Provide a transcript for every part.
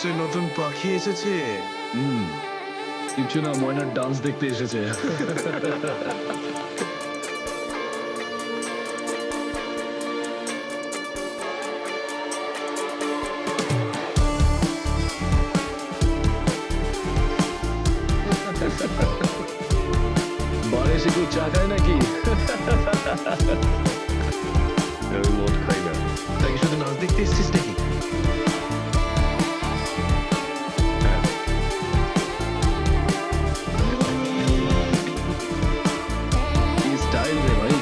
নিশ্চয়ই নতুন পাখি এসেছে। কিছু না, ময়নার ডান্স দেখতে এসেছে। বারে এসে কেউ চা খায় নাকি? আমি মদ খাই না। তাকে শুধু নাচ দেখতে এসেছিস নাকি? কি স্টাইল রে ভাই!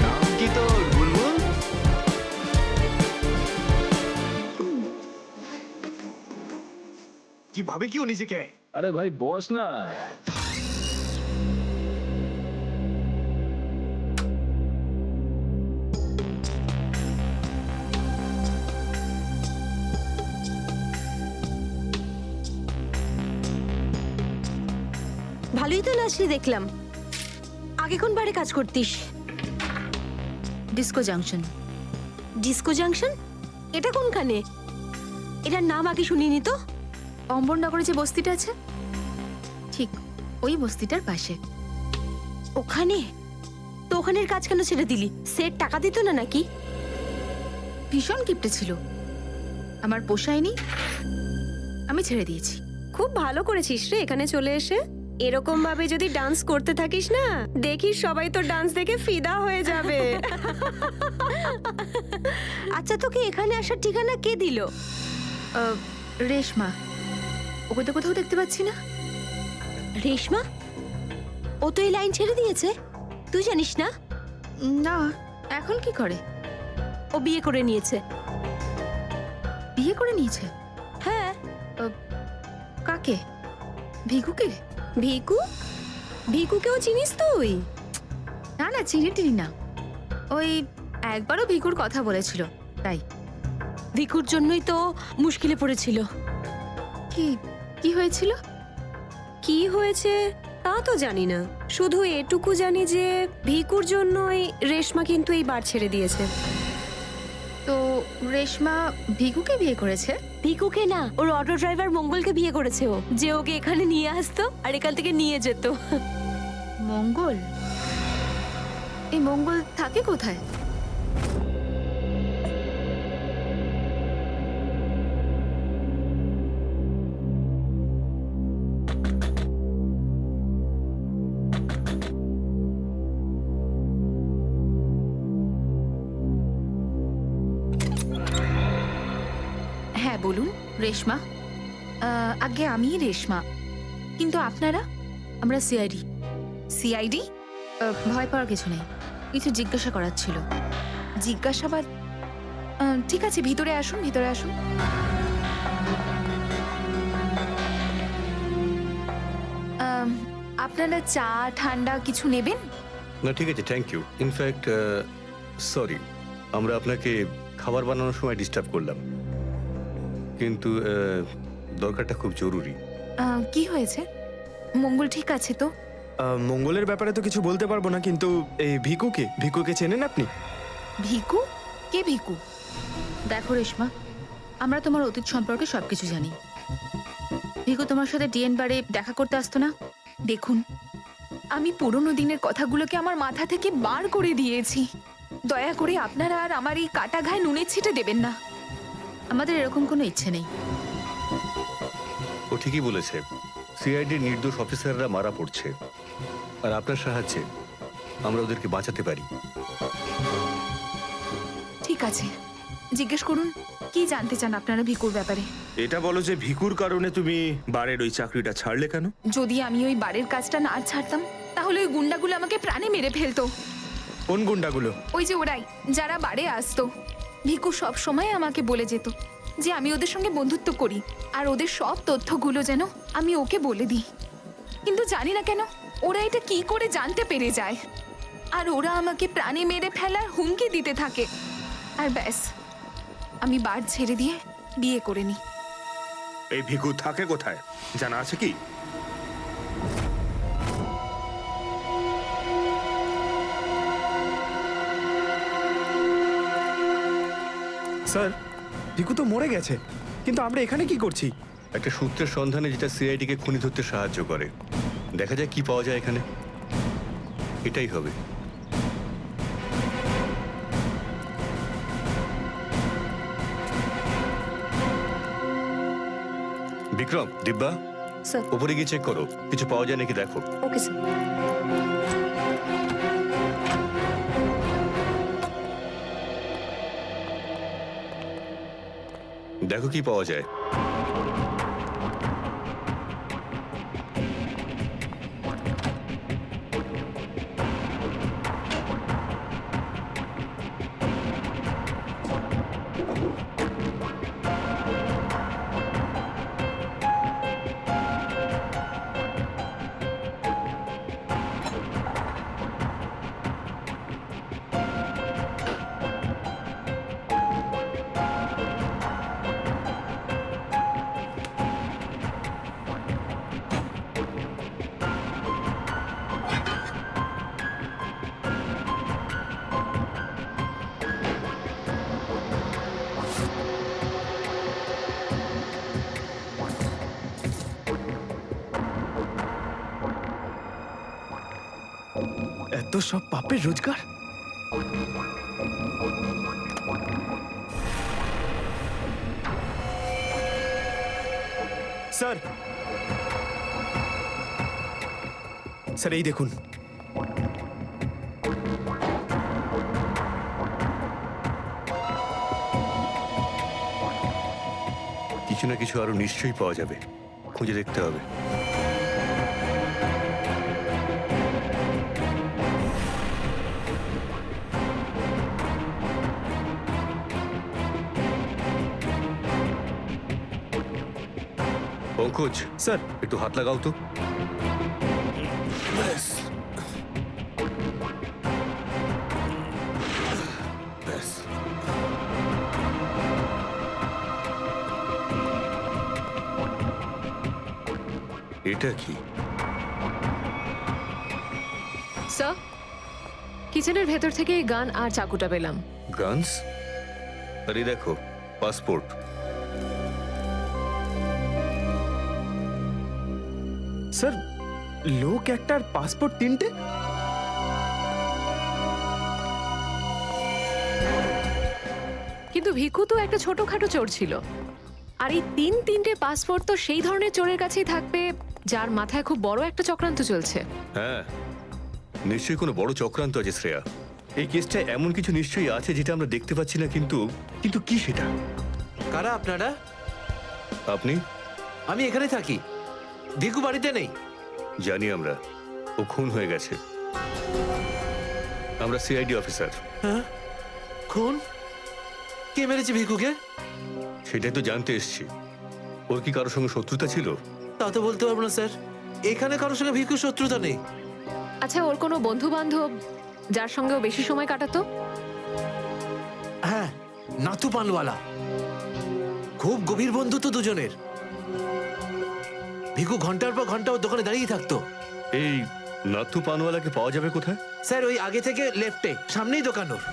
নাম কি তোর বুলবুল? কি ভাবে কি ও নিজেকে? আরে ভাই বস না। ভালোই তো নাচলি দেখলাম। আগে কোন বারে কাজ করতিস? Disco junction. Disco junction? এটা কোনখানে? এটার নাম আগে শুনিনি তো। অম্বরনগরে যে বস্তিটা আছে, ঠিক ওই বস্তিটার পাশে। ওখানে? তো ওখানের কাজ কেন ছেড়ে দিলি? সেট টাকা দিত না নাকি? ভীষণ কিপটে ছিল, আমার পোষায়নি, আমি ছেড়ে দিয়েছি। খুব ভালো করেছিস রে এখানে চলে এসে। এরকম ভাবে যদি ডান্স করতে থাকিস না, দেখিস সবাই তো ডান্স দেখে ফিদা হয়ে যাবে। আচ্ছা, তোকে এখানে আসার ঠিকানা কে দিল? রেশমা, ওকে তো কোথাও দেখতে পাচ্ছি না। রেশমা? ও তো এই লাইন ছেড়ে দিয়েছে, তুই জানিস না? না, এখন কি করে? ও বিয়ে করে নিয়েছে। বিয়ে করে নিয়েছে? হ্যাঁ। কাকে? ভিকুকে? ভিকু? ভিকুকেও চিনিস তুই? না না, চিনি টিনি না। ওই একবারও ভিকুর কথা বলেছিল, তাই। ভিকুর জন্যই তো মুশকিলে পড়েছিল। কি কি হয়েছিল? কি হয়েছে তা তো জানি না, শুধু এটুকু জানি যে ভিকুর জন্যই রেশমা কিন্তু এই বার ছেড়ে দিয়েছে। তো রেশমা ভিকুকে বিয়ে করেছে? ভিকুকে না, ওর অটো ড্রাইভার মঙ্গলকে বিয়ে করেছে ও, যে ওকে এখানে নিয়ে আসতো আর এখান থেকে নিয়ে যেত। মঙ্গল? এই মঙ্গল থাকে কোথায়? হ্যাঁ বলুন। রেশমা? আগে আমি রেশমা, কিন্তু আপনারা? আমরা সিআইডি। সিআইডি? ভয় পাওয়ার কিছু নেই, কিছু জিজ্ঞাসা করার ছিল। জিজ্ঞাসাবাদ? ঠিক আছে, ভিতরে আসুন, ভিতরে আসুন। আপনারা চা ঠান্ডা কিছু নেবেন? না ঠিক আছে, থ্যাংক ইউ। ইনফ্যাক্ট সরি, আমরা আপনাকে খাবার বানানোর সময় ডিস্টার্ব করলাম, কিন্তু দরকারটা খুব জরুরি। কি হয়েছে? মঙ্গল ঠিক আছে তো? মঙ্গলের ব্যাপারে তো কিছু বলতে পারবো না, কিন্তু এই ভিকুকে চেনেন আপনি? ভিকু? কে ভিকু? দেখো রেশমা, আমরা তোমার অতীত সম্পর্কে সবকিছু জানি। ভিকু তোমার সাথে ডিএন বারে দেখা করতে আসতো না? দেখুন, আমি পুরনো দিনের কথাগুলোকে আমার মাথা থেকে বার করে দিয়েছি। দয়া করে আপনারা আর আমার এই কাটা ঘায়ে নুনের ছিটে দেবেন না। আমাদের এরকম কোনো ইচ্ছে নেই। ও ঠিকই বলেছে, সিআইডির নির্দোষ অফিসাররা মারা পড়ছে, আর আপনার সাহায্যে আমরা ওদেরকে বাঁচাতে পারি। ঠিক আছে, জিজ্ঞেস করুন, কি জানতে চান আপনারা ভিকুর ব্যাপারে? এটা বলো যে ভিকুর কারণে তুমি বারের ওই চাকরিটা ছাড়লে কেন? যদি আমি ওই বাড়ির কাজটা না ছাড়তাম, তাহলে ওই গুন্ডাগুলো আমাকে প্রাণে মেরে ফেলতো। কোন গুন্ডাগুলো? ওই যে ওরাই, যারা বাড়ে আসতো। ভিকু সব সময় আমাকে বলে যেত যে আমি ওদের সঙ্গে বন্ধুত্ব করি, আর ওদের সব তথ্যগুলো যেন আমি ওকে বলে দিই। কিন্তু জানি না কেন ওরা এটা কি করে জানতে পেরে যায়, আর ওরা আমাকে প্রাণে মেরে ফেলার হুমকি দিতে থাকে। আর ব্যাস, আমি বার ছেড়ে দিয়ে বিয়ে করে নিই। এই ভিকু থাকে কোথায় জানা আছে কি? স্যার ভিকু তো মরে গেছে, কিন্তু আমরা এখানে কি করছি? একটা সূত্রের সন্ধানে যেটা সিআইডিকে খুনি ধরতে সাহায্য করে। দেখা যায় কি পাওয়া যায় এখানে। এটাই হবে। বিক্রম, দিব্যা, স্যার। উপরে গিয়ে চেক করো, কিছু পাওয়া যায় নাকি দেখো। Okay sir. দেখো কি পাওয়া যায়। এত সব পাপের রোজগার। স্যার, স্যার এই দেখুন। কিছু না কিছু আরো নিশ্চয়ই পাওয়া যাবে, খুঁজে দেখতে হবে। পঙ্কজ, স্যার একটু হাত লাগাও তো। এটা কি? স্যার, কিচেনের ভেতর থেকে এই গান আর চাকুটা পেলাম। গানস? আরে দেখো, পাসপোর্ট। স্যার, লোক একটার পাসপোর্ট তিনটে? কিন্তু ভিকু তো একটা ছোটখাটো চোর ছিল, আর এই তিনটে পাসপোর্ট তো সেই ধরনের চোরের কাছেই থাকবে যার মাথায় খুব বড় একটা চক্রান্ত চলছে। হ্যাঁ, নিশ্চয়ই কোনো বড় চক্রান্ত আছে শ্রেয়া। এই কেসটা এমন কিছু নিশ্চয়ই আছে যেটা আমরা দেখতে পাচ্ছি না, কিন্তু কিন্তু কি সেটা? কারা আপনারা? আপনি? আমি এখানে থাকি, ভিকু বাড়িতে নেই। জানি আমরা, ও খুন হয়ে গেছে। আমরা সিআইডি অফিসার। হ্যাঁ, খুন? কে মেরেছে ভিকুকে? সেটাই তো জানতে এসেছি। ওর কি কারোর সঙ্গে শত্রুতা ছিল? তা তো বলতে পারবো না স্যার, এখানে কারোর সঙ্গে ভিকুর শত্রুতা নেই। আচ্ছা, ওর কোনো বন্ধু বান্ধব যার সঙ্গে ও বেশি সময় কাটাতো? হ্যাঁ, নাথু পানওয়ালা। খুব গভীর বন্ধুত্ব দুজনের। ভিকু ঘন্টার পর ঘন্টা ওর দোকানে দাঁড়িয়ে থাকতো। এই নাথু পানওয়ালাকে পাওয়া যাবে কোথায়? স্যার, ওই আগে থেকে লেফটে, সামনেই দোকান ওর।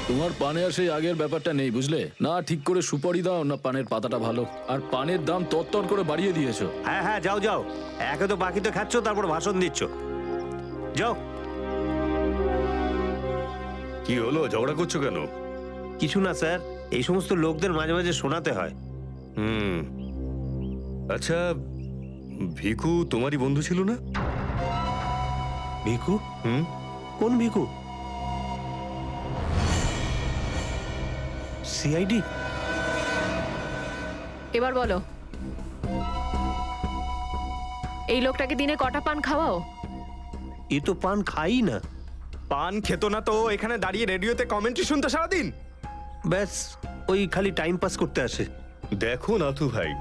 তোমার পানে আর সেই আগের ব্যাপারটা নেই, বুঝলে না? ঠিক করে সুপারি দাও না পানের পাতাটা ভালো, আর পানের দাম তত্তর করে বাড়িয়ে দিয়েছো। হ্যাঁ হ্যাঁ, যাও যাও, একে তো বাকি তো খাচ্ছ, তারপর ভাষণ দিচ্ছ। যাও। কি হলো, ঝগড়া করছো কেন? কিছু না স্যার, এই সমস্ত লোকদের মাঝে মাঝে শোনাতে হয়। হুম, আচ্ছা, ভিকু তোমারই বন্ধু ছিল না? ভিকু? হুম, কোন ভিকু? সিআইডি? এবার বলো, এই লোকটাকে দিনে কটা পান খাওয়াও? এ তো পান খাই না। পান খেত না তো এখানে দাঁড়িয়ে রেডিওতে কমেন্ট্রি শুনতো সারাদিন। ব্যাস ওই খালি টাইম পাস করতে আসে। দেখো নাথু ভাই,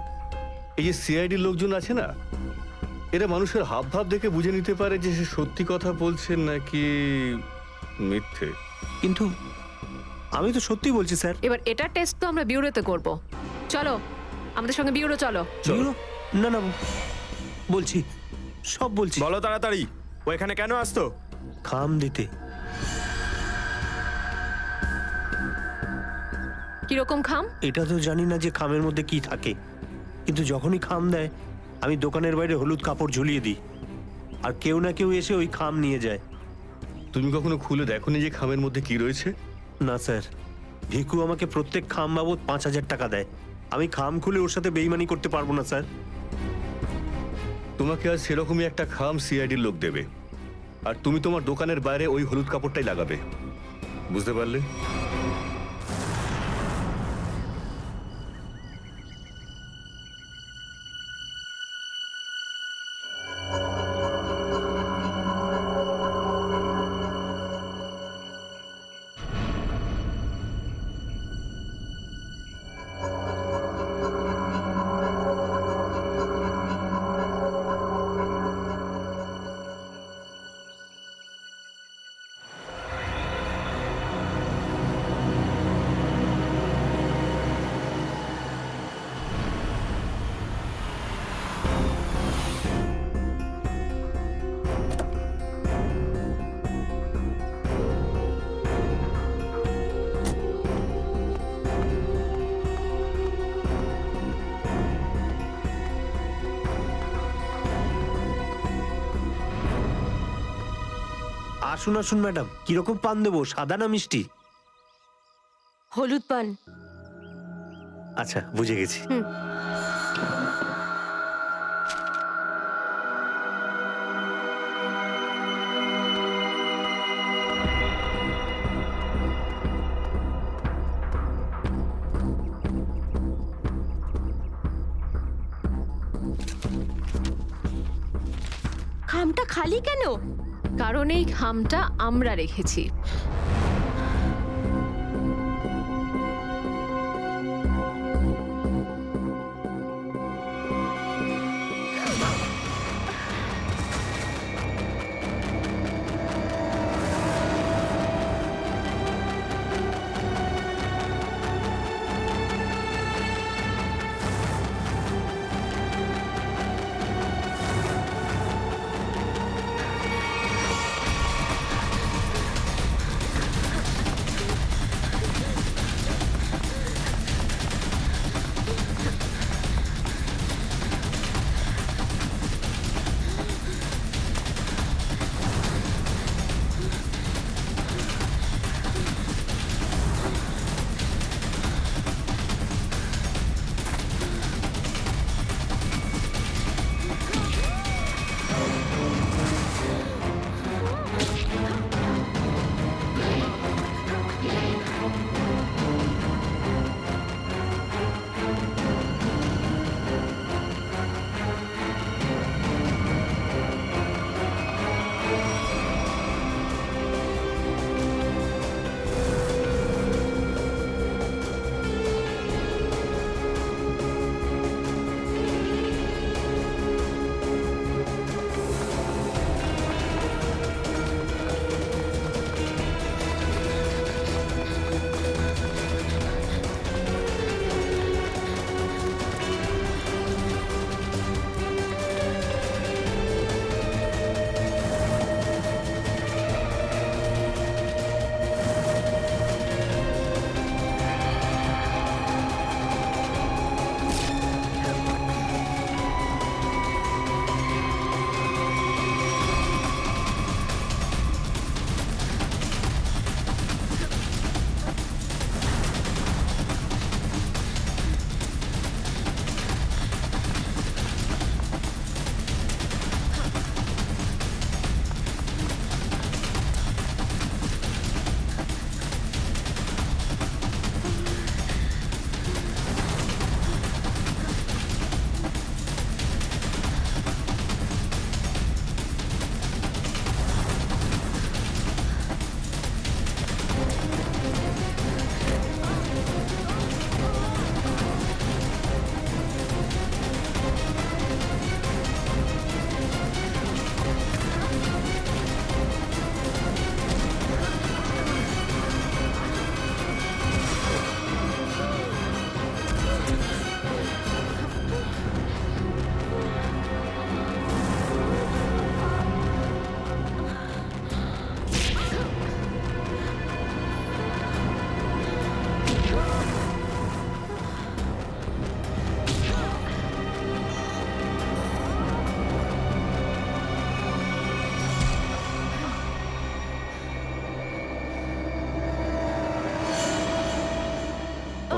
এই যে সিআইডি লোকজন আছে না, এরা মানুষের হাব ভাব দেখে বুঝে নিতে পারে যে সে সত্যি কথা বলছেন নাকি মিথ্যে। কিন্তু আমি তো সত্যি বলছি স্যার। এবার এটার টেস্ট তো আমরা বিউরোতে করব। চলো আমাদের সঙ্গে বিউরো চলো। চলো। না না বলছি, সব বলছি। বলো তাড়াতাড়ি, ও এখানে কেন আসতো? খাম দিতে। কিরকম খাম? এটা তো জানি না যে খামের মধ্যে কি থাকে, কিন্তু যখনই খাম দেয় আমি দোকানের বাইরে হলুদ কাপড় ঝুলিয়ে দিই, আর কেউ না কেউ এসে ওই খাম নিয়ে যায়। তুমি কখনো খুলে দেখোনি যে খামের মধ্যে কি রয়েছে? না স্যার, ভিকু আমাকে প্রত্যেক খাম বাবদ 5,000 টাকা দেয়। আমি খাম খুলে ওর সাথে বেইমানি করতে পারবো না স্যার। তোমাকে আজ সেরকমই একটা খাম সিআইডির লোক দেবে, আর তুমি তোমার দোকানের বাইরে ওই হলুদ কাপড়টাই লাগাবে। বুঝতে পারলে? আসুন আসুন ম্যাডাম, কিরকম পান দেবো, সাদা না মিষ্টি? হলুদ পান। আচ্ছা বুঝে গেছি। খামটা খালি কেন? কারণ এই খামটা আমরা রেখেছি।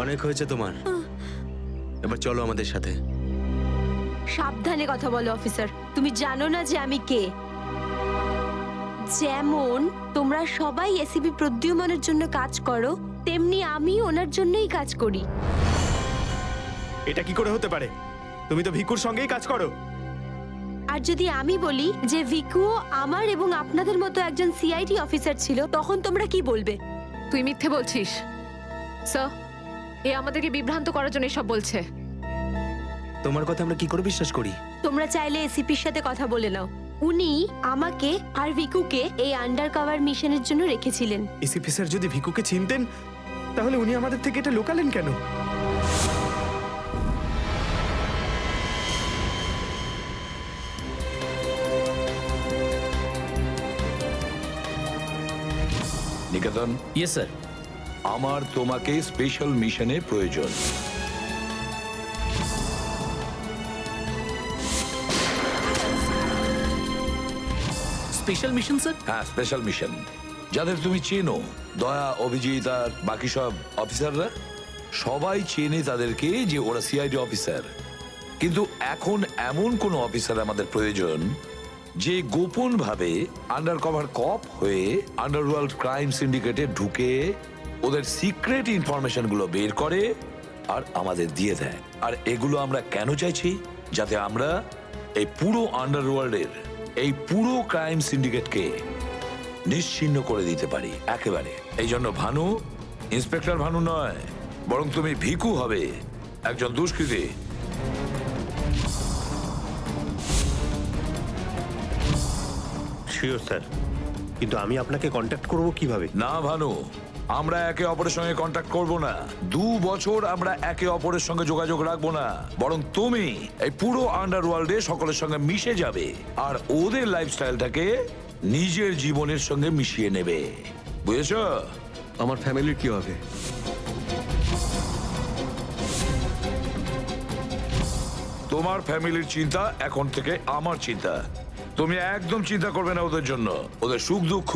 অনেক হয়েছে তোমার, এবার চলো আমাদের সাথে। সাবধানে কথা বলো অফিসার, তুমি জানো না যে আমি কে। যেমন তোমরা সবাই এসিপি প্রদ্যুম্নের জন্য কাজ করো, তেমনি আমি ওনার জন্যই কাজ করি। এটা কি করে হতে পারে? তুমি তো ভিকুর সঙ্গেই কাজ করো। আর যদি আমি বলি যে ভিকুও আমার এবং আপনাদের মতো একজন সিআইডি অফিসার ছিল, তখন তোমরা কি বলবে? তুই মিথ্যে বলছিস স্যার। এ আমাদেরকে বিভ্রান্ত করার জন্য এসব বলছে। তোমার কথা আমরা কি করে বিশ্বাস করি? তোমরা চাইলে এসিপির সাথে কথা বলে নাও। উনি আমাকে আর ভিকুকে এই আন্ডার কভার মিশনের জন্য রেখেছিলেন। এসিপি স্যার যদি ভিকুকে চিনতেন তাহলে উনি আমাদের থেকে এটা লুকালেন কেন? নিকেতন, ইয়েস স্যার। আমার তোমাকে স্পেশাল মিশনে প্রয়োজন। Special mission sir? হ্যাঁ, স্পেশাল মিশন। যাদের তুমি চেনো, দয়া, অভিজিৎ আর বাকি সব অফিসাররা সবাই চেনে তাদেরকে যে ওরা সিআইডি অফিসার। কিন্তু এখন এমন কোন অফিসার আমাদের প্রয়োজন যে গোপন ভাবে আন্ডার কভার কপ হয়ে আন্ডারওয়ার্ল্ড ক্রাইম সিন্ডিকেটে ঢুকে ওদের সিক্রেট ইনফরমেশন গুলো বের করে আর আমাদের দিয়ে দেয়। আর এগুলো আমরা কেন চাইছি? যাতে আমরা এই পুরো আন্ডারওয়ার্ল্ডের এই পুরো ক্রাইম সিন্ডিকেটকে নিশ্চিহ্ন করে দিতে পারি একেবারে। এই জন্য ভানু ইন্সপেক্টর ভানু নয়, বরং তুমি ভিকু হবে, একজন দুষ্কৃতী। শিওর স্যার, কিন্তু আমি আপনাকে কন্ট্যাক্ট করব কিভাবে? না ভানু, আমরা একে অপরের সঙ্গে কন্ট্যাক্ট করব না। 2 বছর আমরা একে অপরের সঙ্গে যোগাযোগ রাখবো না, বরং তুমি এই পুরো আন্ডারওয়ার্ল্ডে সকলের সঙ্গে মিশে যাবে আর ওদের লাইফস্টাইলটাকে নিজের জীবনের সঙ্গে মিশিয়ে নেবে। বুঝেছো? আমার ফ্যামিলির কি হবে? তোমার ফ্যামিলির চিন্তা এখন থেকে আমার চিন্তা। তুমি একদম চিন্তা করবে না ওদের জন্য। ওদের সুখ দুঃখ,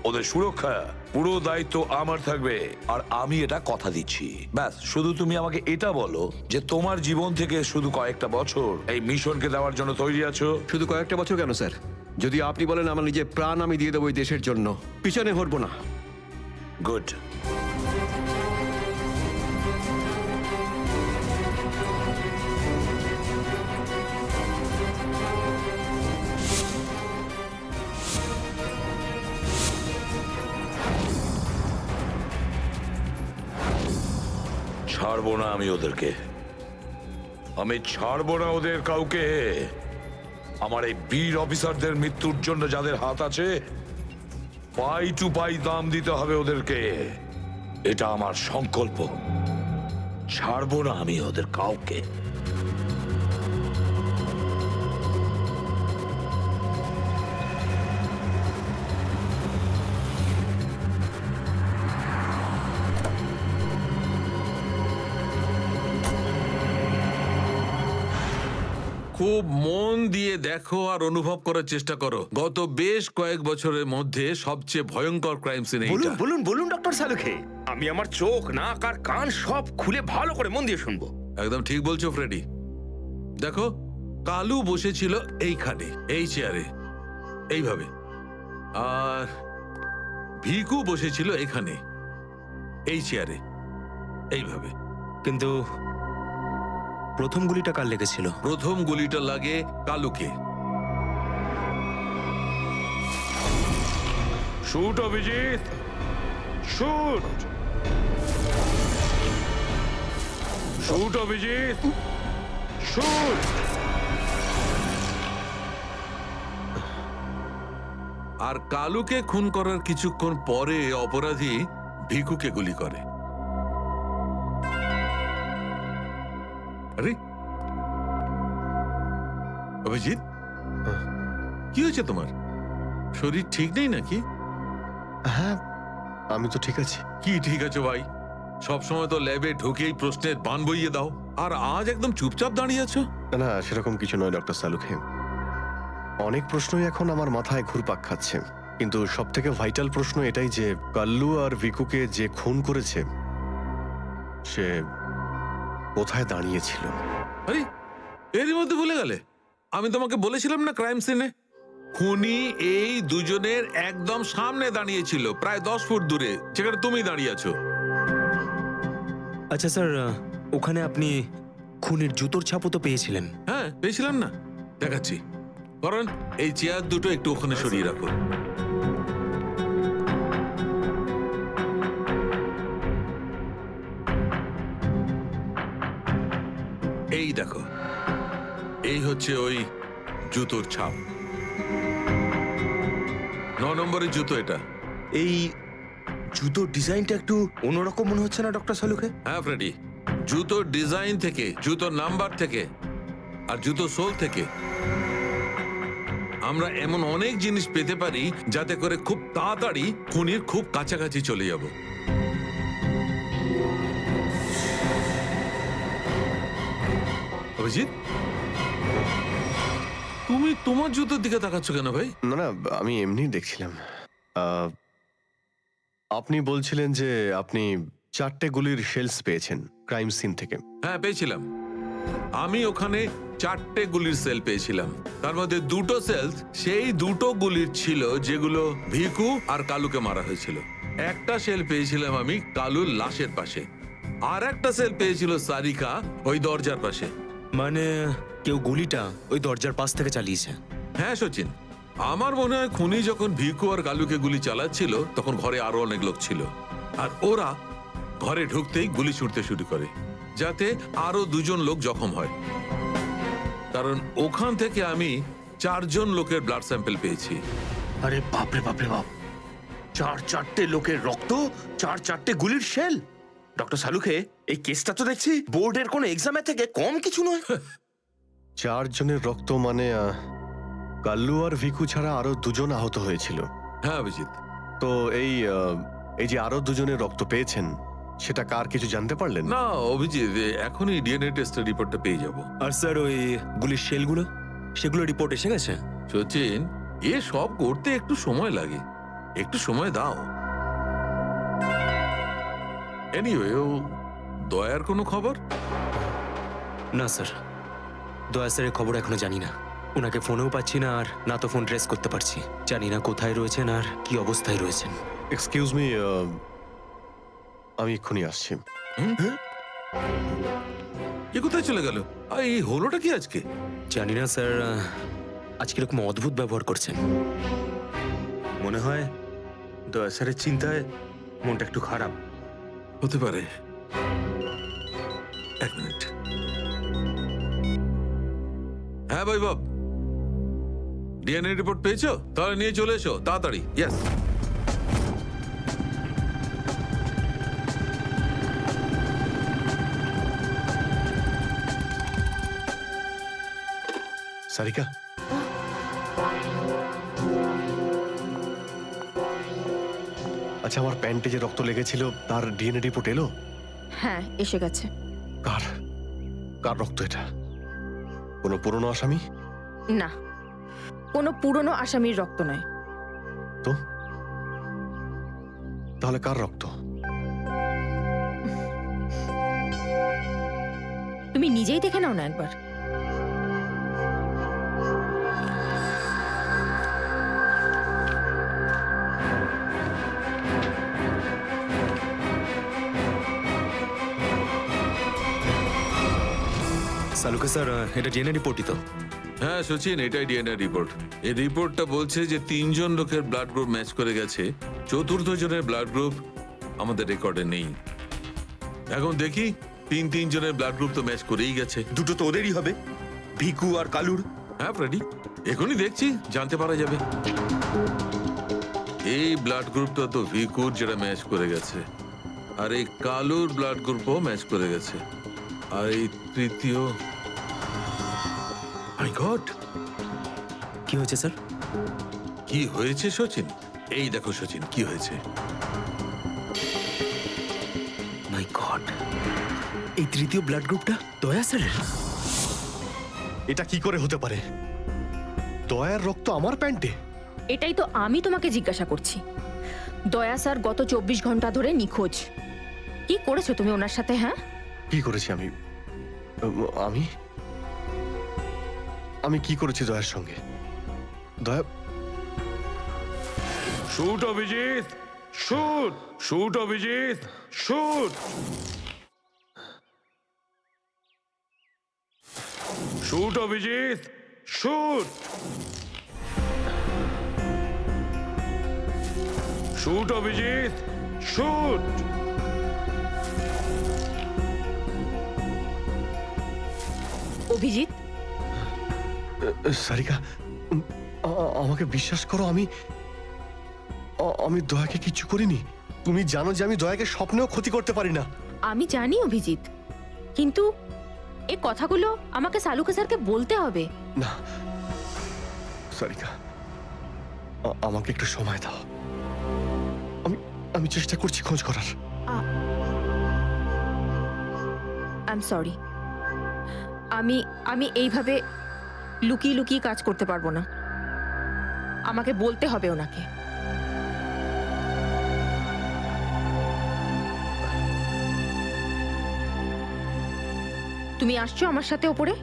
ওদের সুরক্ষা, পুরো দায়িত্ব আমার থাকবে। আর আমি এটা কথা দিচ্ছি। ব্যাস, শুধু তুমি আমাকে এটা বলো যে তোমার জীবন থেকে শুধু কয়েকটা বছর এই মিশনকে দেওয়ার জন্য তৈরি আছো। শুধু কয়েকটা বছর কেন স্যার? যদি আপনি বলেন আমার নিজের প্রাণ আমি দিয়ে দেবো এই দেশের জন্য, পিছনে হটবো না। গুড। ছাড়বো না আমি ওদেরকে, আমি ছাড়বো না ওদের কাউকে। আমার এই বীর অফিসারদের মৃত্যুর জন্য যাদের হাত আছে, পাই টু পাই দাম দিতে হবে ওদেরকে। এটা আমার সংকল্প। ছাড়বো না আমি ওদের কাউকে। খুব মন দিয়ে দেখো আর অনুভব করার চেষ্টা করো। গত বেশ কয়েক বছরের মধ্যে সবচেয়ে ভয়ঙ্কর ক্রাইম সিন এইটা। বলুন বলুন বলুন ডক্টর সালুখে, আমি আমার চোখ, নাক আর কান সব খুলে ভালো করে মন দিয়ে শুনবো। একদম ঠিক বলছো ফ্রেডি। দেখো, কালু বসেছিল এইখানে, এই চেয়ারে, এইভাবে। আর ভিকু বসেছিল এখানে, এই চেয়ারে, এইভাবে। কিন্তু প্রথম গুলিটা কার লেগেছিল? প্রথম গুলিটা লাগে কালুকে। Shoot Abhijit, shoot. Shoot Abhijit, shoot. আর কালুকে খুন করার কিছুক্ষণ পরে অপরাধী ভিকুকে গুলি করে। আরে অভিজিৎ, কি হয়েছে তোমার? শরীর ঠিক নেই নাকি? হ্যাঁ, আমি তো ঠিক আছি। কি ঠিক আছে ভাই? সবসময় তো ল্যাবে ঢুকেই প্রশ্নের বান বইয়ে দাও, আর আজ একদম চুপচাপ দাঁড়িয়ে আছো। না, সেরকম কিছু নয় ডক্টর সালুখে। অনেক প্রশ্নই এখন আমার মাথায় ঘুরপাক খাচ্ছে, কিন্তু সব থেকে ভাইটাল প্রশ্ন এটাই যে কাল্লু আর ভিকুকে যে খুন করেছে সে কোথায় দাঁড়িয়েছিল? আরে এরই মধ্যে ভুলে গেলে? আমি তোমাকে বলেছিলাম না ক্রাইম সিনে খুনি এই দুজনের একদম সামনে দাঁড়িয়েছিল, প্রায় 10 ফুট দূরে, যেখানে তুমি দাঁড়িয়ে আছো। আচ্ছা স্যার, ওখানে আপনি খুনের জুতোর ছাপও তো পেয়েছিলেন। হ্যাঁ পেয়েছিলাম না, দেখাচ্ছি। কারণ এই চেয়ার দুটো একটু ওখানে সরিয়ে রাখো। এই দেখো, এই হচ্ছে ওই জুতোর ছাপ। 9 নম্বরের জুতো এটা। এই জুতোর ডিজাইনটা একটু অন্যরকম মনে হচ্ছে না ডক্টর সালুকে? হ্যাঁ ফ্রেডি, জুতোর ডিজাইন থেকে, জুতোর নাম্বার থেকে আর জুতো সোল থেকে আমরা এমন অনেক জিনিস পেতে পারি যাতে করে খুব তাড়াতাড়ি খুনির খুব কাছাকাছি চলে যাব। অভিজিৎ, তুমি তোমার জুতোর দিকে তাকাচ্ছ কেন ভাই? না না, আমি এমনি দেখছিলাম। আপনি বলছিলেন যে আপনি 4টে গুলির শেলস পেয়েছেন ক্রাইম সিন থেকে। হ্যাঁ পেয়েছিলাম। আমি ওখানে 4টে গুলির সেল পেয়েছিলাম। তার মধ্যে 2টো সেলস সেই 2টো গুলির ছিল যেগুলো ভিকু আর কালুকে মারা হয়েছিল। একটা সেল পেয়েছিলাম আমি কালুর লাশের পাশে, আর একটা সেল পেয়েছিল সারিকা ওই দরজার পাশে। মানে কেউ গুলিটা ওই দরজার পাশ থেকে চালিয়েছে? হ্যাঁ সচিন, আমার মনে হয় খুনি যখন ভিকু আর কালুকে গুলি চালাচ্ছিল তখন ঘরে আরো অনেক লোক ছিল, আর ওরা ঘরে ঢুকতেই গুলি ছুটতে শুরু করে যাতে আরো 2জন লোক জখম হয়। কারণ ওখান থেকে আমি 4জন লোকের ব্লাড স্যাম্পল পেয়েছি। আরে বাপরে বাপরে বাপ, 4 লোকের রক্ত, 4 গুলির শেল। ডক্টর সালুকে, এই কেসটা তো দেখছি বোর্ডের কোন এক্সামের থেকে কম কিছু নয়। 4 জনের রক্ত মানে কাল্লু আর ভিকু ছাড়া আরো 2জন আহত হয়েছিল। হ্যাঁ অভিজিৎ। তো এই যে আরো 2জনের রক্ত পেয়েছেন সেটা কার কিছু জানতে পারলেন? না অভিজিৎ, এখনই ডিএনএ টেস্টের রিপোর্টটা পেয়ে যাব। আর স্যার ওই গুলির শেলগুলো, সেগুলো রিপোর্ট এসে গেছে? সচিন, এ সব করতে একটু সময় লাগে, একটু সময় দাও। এনিওয়ে, ও দয়ার কোনো খবর? না স্যার, দয়া স্যারের খবর এখনো জানি না। ওনাকে ফোনেও পাচ্ছি না, আর না তো ফোন ট্রেস করতে পারছি। জানি না কোথায় রয়েছেন আর কি অবস্থায় রয়েছেন। এক্সকিউজ মি, আমি এক্ষুনি আসছি। এ কোথায় চলে গেল? আর এই হলোটা কি আজকে? জানি না স্যার, আজকে এরকম অদ্ভুত ব্যবহার করছেন। মনে হয় দয়া স্যারের চিন্তায় মনটা একটু খারাপ। হতে পারে। 1 মিনিট। হ্যাঁ ভাই বাব, ডিএনএ রিপোর্ট পেয়েছো? তাহলে নিয়ে চলে এসো তাড়াতাড়ি। ইয়েস। সারিকা, আচ্ছা আমার প্যান্টে যে রক্ত লেগেছিল তার ডিএনএ রিপোর্ট এলো? হ্যাঁ এসে গেছে। কার কার রক্ত এটা? কোনো পুরনো আসামি? না, কোনো পুরনো আসামির রক্ত নয়। তো তাহলে কার রক্ত? তুমি নিজেই দেখে নাও না একবার। সালুকে স্যার, এটা ডিএনএ রিপোর্টই তো? হ্যাঁ সচিন, এটাই ডিএনএ রিপোর্ট। এই রিপোর্টটা বলছে যে 3জন লোকের ব্লাড গ্রুপ ম্যাচ করে গেছে, 4র্থ জনের ব্লাড গ্রুপ আমাদের রেকর্ডে নেই। এখন দেখি 3 জনের ব্লাড গ্রুপ তো ম্যাচ করেই গেছে। দুটো তো ওদেরই হবে, ভিকু আর কালুর। হ্যাঁ ফ্রেডি, এখনই দেখছি, জানতে পারা যাবে। এই ব্লাড গ্রুপটা তো ভিকুর, যেটা ম্যাচ করে গেছে, আর এই কালুর ব্লাড গ্রুপও ম্যাচ করে গেছে, আর এই তৃতীয়। মাই গড, কি হয়েছে স্যার? কি হয়েছে সচিন? এই দেখো সচিন, কি হয়েছে। মাই গড, এই তৃতীয় ব্লাড গ্রুপটা দয়া স্যারের? এটা কি করে হতে পারে? দয়ার রক্ত আমার প্যান্টে? এটাই তো আমি তোমাকে জিজ্ঞাসা করছি। দয়া স্যার গত 24 ঘন্টা ধরে নিখোঁজ। কি করেছো তুমি ওনার সাথে? হ্যাঁ, কি করেছি আমি? আমি আমি কি করেছি দয়ার সঙ্গে? দয়া shoot Abhijit, shoot, shoot Abhijit, shoot, shoot Abhijit, shoot, shoot Abhijit, shoot. Abhijit, Sarika, আমাকে বিশ্বাস করো, আমি দয়াকে কিচ্ছু করিনি। তুমি জানো যে আমি দয়াকে স্বপ্নেও ক্ষতি করতে পারি না। আমি জানি অভিজিৎ, কিন্তু এই কথাগুলো আমাকে সালুকে স্যারকে বলতে হবে। না সারিকা, আমাকে একটু সময় দাও। আমি চেষ্টা করছি খোঁজ করার। আই এম সরি, আমি এইভাবে লুকিয়ে লুকিয়ে কাজ করতে পারবো না। আমাকে বলতে হবে ওনাকে। তুমি আসছো আমার সাথে ওপরে?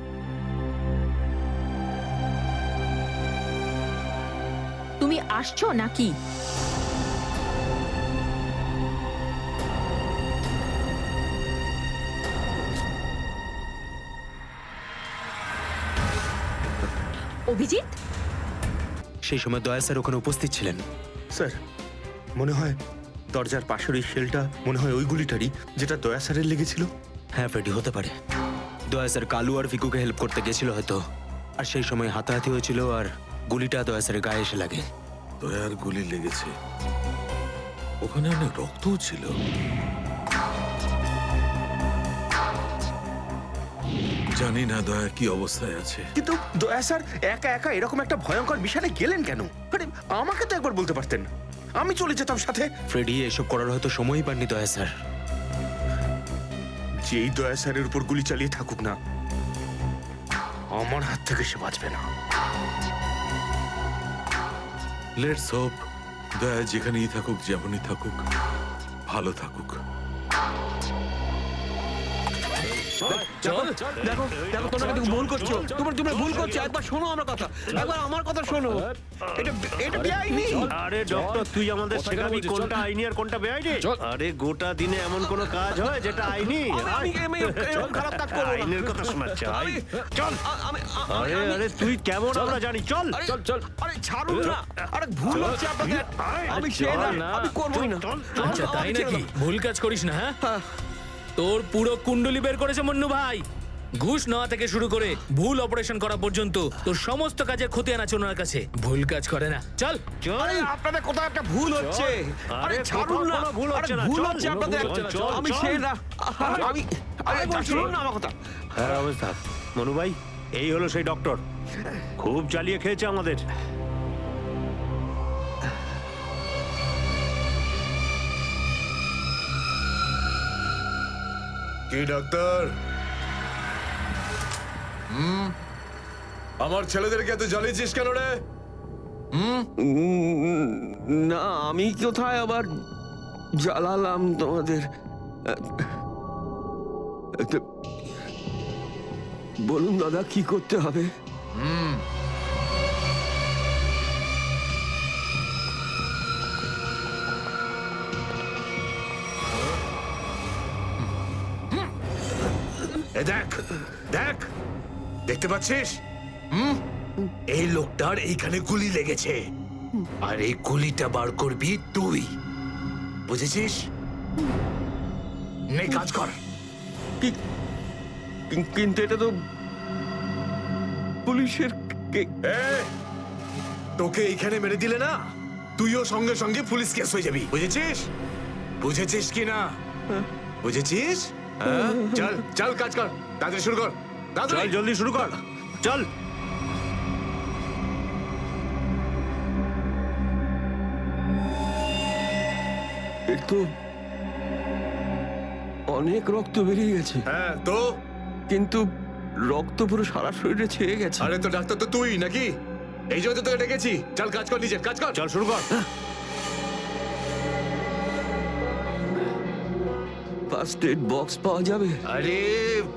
তুমি আসছো নাকি? অভিজিৎ, সেই সময় দয়া স্যার ওখানে উপস্থিত ছিলেন। স্যার, মনে হয় দরজার পাশের ওই শেলটা মনে হয় ওই গুলিটারই, যেটা দয়া স্যারের লেগেছিল। হ্যাঁ ফ্রেডি, হতে পারে। দয়া স্যার কালু আর ভিকুকে হেল্প করতে গেছিল হয়তো, আর সেই সময় হাতাহাতি হয়েছিল আর গুলিটা দয়া স্যারের গায়ে এসে লাগে। দয়ার গুলি লেগেছে, ওখানে অনেক রক্তও ছিল। জানি না দয়া কি অবস্থায় আছে। কিন্তু দয়া স্যার একা একা এরকম একটা ভয়ঙ্কর বিষয়ে গেলেন কেন? আরে আমাকে তো একবার বলতে পারতেন, আমি চলে যেতাম সাথে। ফ্রেডি, এসব করার হয়তো সময়ই পাননি দয়া স্যার। যেই দয়া স্যারের উপর গুলি চালিয়ে থাকুক না, আমার হাত থেকে সে বাঁচবে না। লেটস হোপ দয়া যেখানেই থাকুক, যেমনই থাকুক, ভালো থাকুক। দেখো দেখো, তোমরা কিন্তু ভুল করছো। তোমরা ভুল করছো। একবার শোনো আমার কথা, একবার আমার কথা শোনো। এটা বেআইনি। আরে ডক্টর, তুই আমাদের শেখাবি কোনটা আইনি আর কোনটা বেআইনি? আরে গোটা দিনে এমন কোন কাজ হয় যেটা আইনি? আমি এরকম খারাপ কাজ করব না। আইনের কথা শোনাচ্ছে। চল। আরে তুই কেমন আমরা জানি। চল চল চল। আরে ছাড়ুন না। আরে ভুল হচ্ছে আপনাদের। আমি চাই না, আমি করবই না। আচ্ছা তাই নাকি? ভুল কাজ করিস না। হ্যাঁ, তোর পুরো কুণ্ডলি বের করেছে মন্নু ভাই। ঘুষ নেওয়া থেকে শুরু করে ভুল অপারেশন করা পর্যন্ত তোর সমস্ত কাজের খতিয়ান আছে ওনার কাছে। ভুল কাজ করে না। চল চল। আরে আপনাদের কোথাও একটা ভুল হচ্ছে। আরে ছাড়ুন না। ভুল হচ্ছে না। ভুল হচ্ছে আপনাদের। আমি চাই না। আমি আরে শুনুন না আমার কথা। হ্যাঁ অবস্থা মনু ভাই, এই হলো সেই ডক্টর, খুব জ্বালিয়ে খেয়েছে আমাদের। কি ডাক্তার? আমার ছেলেদেরকে এত জ্বালিয়েছিস কেন রে? না, আমি কোথায় আবার জ্বালালাম তোমাদের? বলুন দাদা, কি করতে হবে? দেখ দেখ, দেখতে পাচ্ছিস? এই লোকটার এইখানে গুলি লেগেছে, আর এই গুলিটা বার করবি তুই, বুঝেছিস? নে কাজ কর। কিন্তু এটা তো পুলিশের। তোকে এইখানে মেরে দিলে না, তুইও সঙ্গে সঙ্গে পুলিশ কেস হয়ে যাবি, বুঝেছিস? বুঝেছিস কি না? বুঝেছিস? চল চল, কাজ কর, তাড়াতাড়ি শুরু কর। চল জলদি শুরু কর, চল। এর তো অনেক রক্ত বেরিয়ে গেছে। হ্যাঁ তো? কিন্তু রক্ত পুরো সারা শরীরে ছেয়ে গেছে। আরে তো ডাক্তার তো তুই নাকি? এই জন্য তো তোকে ডেকেছি। চল কাজ কর, নিজের কাজ কর। চল শুরু কর। ফার্স্ট এড বক্স পাওয়া যাবে? আরে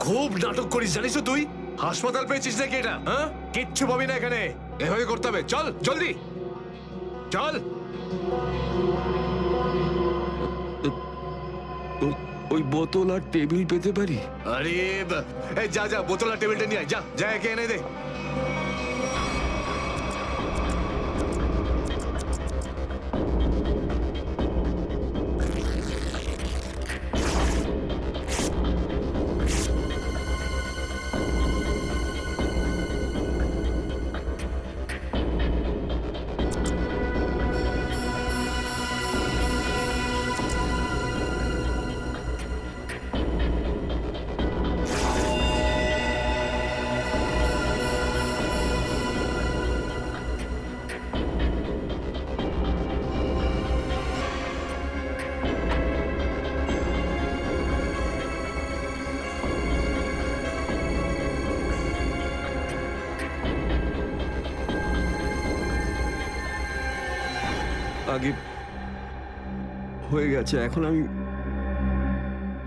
খুব নাটক করিস জানিস তো তুই? হাসপাতাল পেয়েছিস নাকি এটা? হ্যাঁ, কিচ্ছু পাবি না এখানে। এভাবে করতে হবে। চল জলদি চল। ওই বোতল আর টেবিল পেতে পারি? আরে এই যা যা, বোতল আর টেবিলটা নিয়ে আয়, যা যা, একে এনে দে। আগে হয়ে গেছে, এখন আমি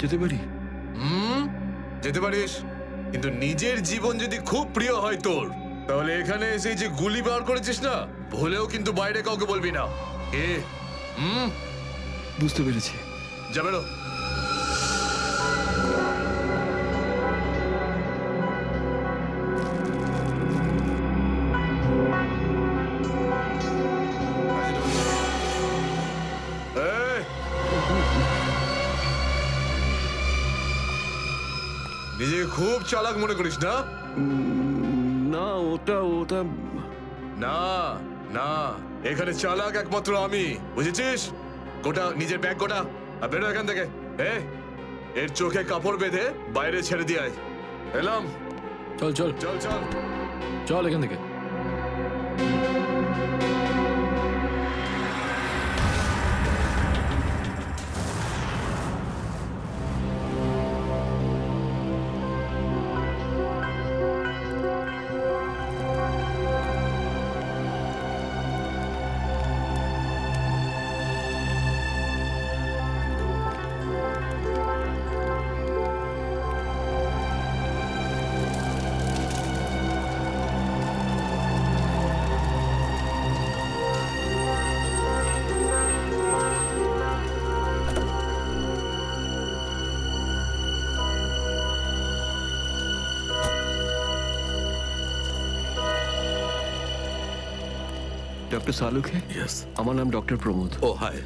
যেতে পারি? যেতে পারিস, কিন্তু নিজের জীবন যদি খুব প্রিয় হয় তোর, তাহলে এখানে এসে যে গুলি বার করেছিস না, ভুলেও কিন্তু বাইরে কাউকে বলবি না। বুঝতে পেরেছি। যা বেরো। নিজেকে খুব চালাক মনে করিস না? না, ওটা না না, এখানে চালাক একমাত্র আমি, বুঝেছিস? গোটা নিজের ব্যাগ গোটা, আর বেরো এখান থেকে। এর চোখে কাপড় বেঁধে বাইরে ছেড়ে দিয়ে আয়। এলাম। চল চল চল চল চল এখান থেকে। ডক্টর সালুখে? ইয়েস। আমার নাম ডক্টর প্রমোদ। ও হাই।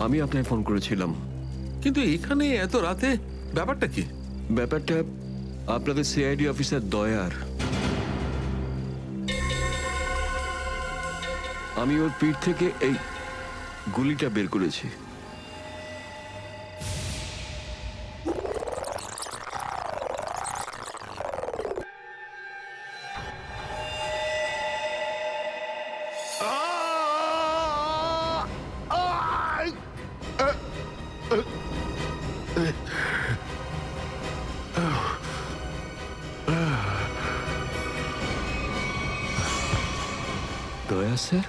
আমি আপনাকে ফোন করেছিলাম। কিন্তু এখানে এত রাতে ব্যাপারটা কি? ব্যাপারটা আপনাদের সিআইডি অফিসার দয়ার। আমি ওর পিঠ থেকে এই গুলিটা বের করেছি। দয়া স্যার,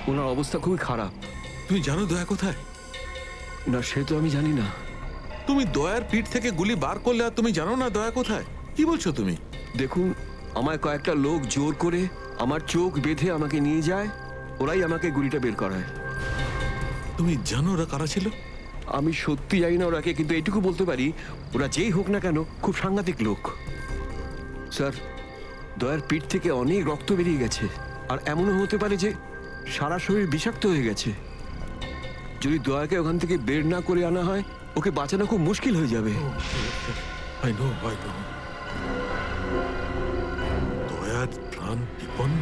ওনার অবস্থা খুবই খারাপ। তুমি জানো দয়া কোথায়? না, সে তো আমি জানি না। তুমি দয়ার পিঠ থেকে গুলি বার করলে আর তুমি জানো না দয়া কোথায়? কি বলছো তুমি? দেখুন, আমায় কয়েকটা লোক জোর করে আমার চোখ বেঁধে আমাকে নিয়ে যায়, ওরাই আমাকে গুলিটা বের করায়। তুমি জানো ওরা কারা ছিল? আমি সত্যি জানি না ওরাকে, কিন্তু এইটুকু বলতে পারি ওরা যেই হোক না কেন খুব সাংঘাতিক লোক। স্যার, দয়ার পিঠ থেকে অনেক রক্ত বেরিয়ে গেছে, আর এমনও হতে পারে যে সারা শরীর বিষাক্ত হয়ে গেছে। যদি দয়াকে ওখান থেকে বের না করে আনা হয়, ওকে বাঁচানো খুব মুশকিল হয়ে যাবে। I know. দয়ার প্রাণ বিপন্ন।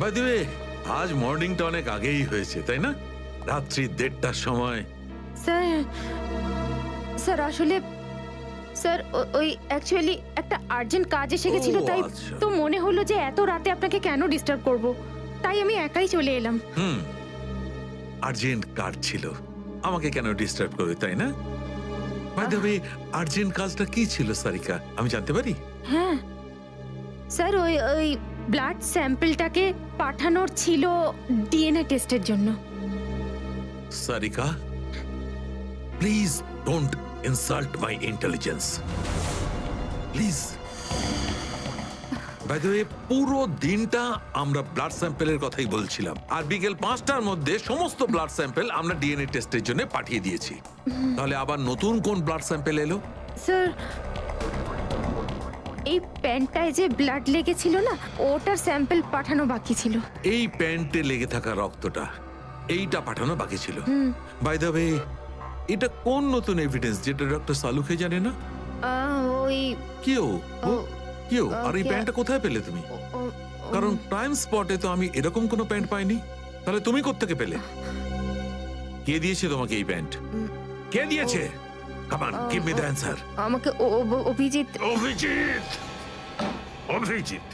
বাই দ্য ওয়ে, আজ মর্নিংটা অনেক আগেই হয়েছে তাই না? রাত্রি 1:30টার সময়। স্যার স্যার আসলে স্যার ওই অ্যাকচুয়ালি একটা আর্জেন্ট কাজ এসে গেছিল, ও, তাই আচ্ছা। তো মনে হলো যে এত রাতে আপনাকে কেন ডিস্টার্ব করব, তাই আমি একাই চলে এলাম। আর্জেন্ট কাজ ছিল, আমাকে কেন ডিস্টার্ব করবে তাই না? বাই দ্য ওয়ে, আর্জেন্ট কাজটা কি ছিল সারিকা, আমি জানতে পারি? হ্যাঁ স্যার, ওই ওই ব্লাড স্যাম্পলটাকে পাঠানোর ছিল ডিএনএ টেস্টের জন্য। Sarika, please don't insult my intelligence, please. By the way, পুরো দিনটা আমরা ব্লাড স্যাম্পেলের কথাই বলছিলাম, আর বিকেল 5টার মধ্যে সমস্ত ব্লাড স্যাম্পেল আমরা ডিএনএ টেস্টের জন্য পাঠিয়ে দিয়েছি। তাহলে আবার নতুন কোন ব্লাড স্যাম্পেল এলো? স্যার এই প্যান্টটায় যে ব্লাড লেগেছিল না, ওটার স্যাম্পল পাঠানো বাকি ছিল। এই প্যান্টে লেগে থাকা রক্তটা, এইটা পাঠানো বাকি ছিল। বাই দ্য ওয়ে, এটা কোন নতুন এভিডেন্স যেটা ডক্টর সালুখে জানে না? ওই কেউ কেউ আর এই কে- প্যান্টটা কোথায় পেলে তুমি? কারণ ক্রাইম স্পটে তো আমি এরকম কোনো প্যান্ট পাইনি। তাহলে তুমি কোত্থেকে পেলে? কে দিয়েছে তোমাকে এই প্যান্ট? কে দিয়েছে? Come on, give me the answer. আমাকে অভিজিৎ। অভিজিৎ, অভিজিৎ।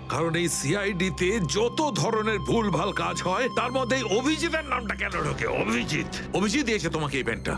কারণ এই সিআইডি তে যত ধরনের ভুলভাল কাজ হয় তার মধ্যে এই অভিজিতের নামটা কেন ঢোকে? অভিজিৎ, অভিজিৎ দিয়েছে তোমাকে এই প্যান্টটা?